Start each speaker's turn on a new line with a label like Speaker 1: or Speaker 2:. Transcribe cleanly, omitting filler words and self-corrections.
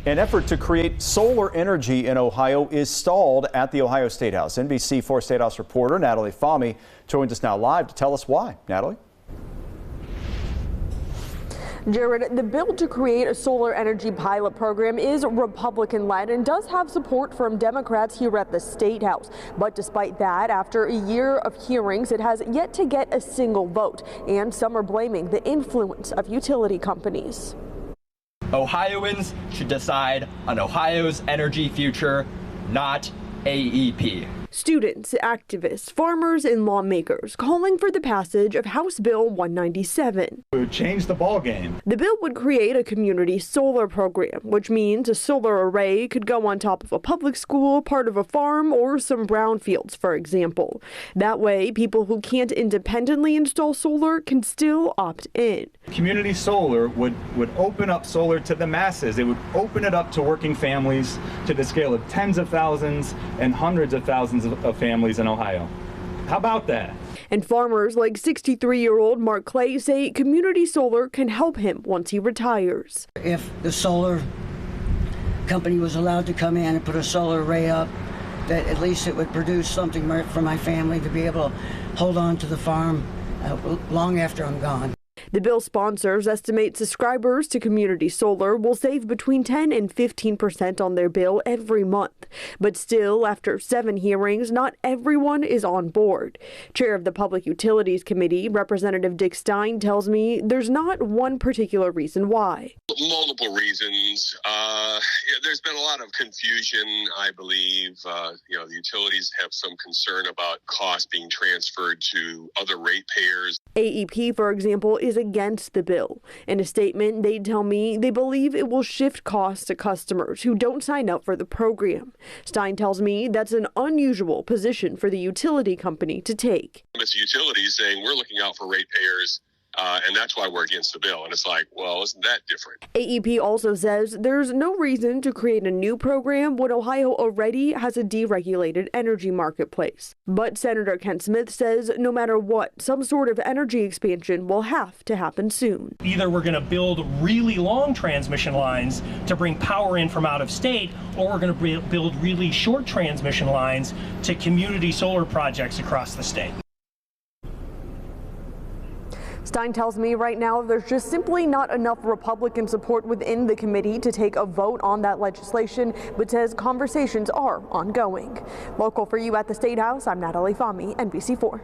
Speaker 1: An effort to create solar energy in Ohio is stalled at the Ohio Statehouse. NBC4 Statehouse reporter Natalie Fahmy joins us now live to tell us why. Natalie?
Speaker 2: Jared, the bill to create a solar energy pilot program is Republican-led and does have support from Democrats here at the Statehouse. But despite that, after a year of hearings, it has yet to get a single vote, and some are blaming the influence of utility companies.
Speaker 3: Ohioans should decide on Ohio's energy future, not AEP.
Speaker 2: Students, activists, farmers, and lawmakers calling for the passage of House Bill 197.
Speaker 4: It would change the ball game.
Speaker 2: The bill would create a community solar program, which means a solar array could go on top of a public school, part of a farm, or some brownfields, for example. That way, people who can't independently install solar can still opt in.
Speaker 4: Community solar would open up solar to the masses. It would open it up to working families to the scale of tens of thousands and hundreds of thousands of families in Ohio. How about that?
Speaker 2: And farmers like 63-year-old Mark Clay say community solar can help him once he retires.
Speaker 5: If the solar company was allowed to come in and put a solar array up, that at least it would produce something for my family to be able to hold on to the farm long after I'm gone.
Speaker 2: The bill sponsors estimate subscribers to community solar will save between 10 and 15% on their bill every month. But still, after 7 hearings, not everyone is on board. Chair of the Public Utilities Committee, Representative Dick Stein, tells me there's not one particular reason why.
Speaker 6: Multiple reasons. There's been a lot of confusion, I believe. The utilities have some concern about costs being transferred to other ratepayers.
Speaker 2: AEP, for example, is against the bill. In a statement, they tell me they believe it will shift costs to customers who don't sign up for the program. Stein tells me that's an unusual position for the utility company to take.
Speaker 6: It's utilities saying we're looking out for ratepayers. And that's why we're against the bill. And it's like, well, isn't that different?
Speaker 2: AEP also says there's no reason to create a new program when Ohio already has a deregulated energy marketplace. But Senator Kent Smith says no matter what, some sort of energy expansion will have to happen soon.
Speaker 7: Either we're going to build really long transmission lines to bring power in from out of state, or we're going to build really short transmission lines to community solar projects across the state.
Speaker 2: Stein tells me right now there's just simply not enough Republican support within the committee to take a vote on that legislation, but says conversations are ongoing. Local for you at the Statehouse, I'm Natalie Fahmy, NBC4.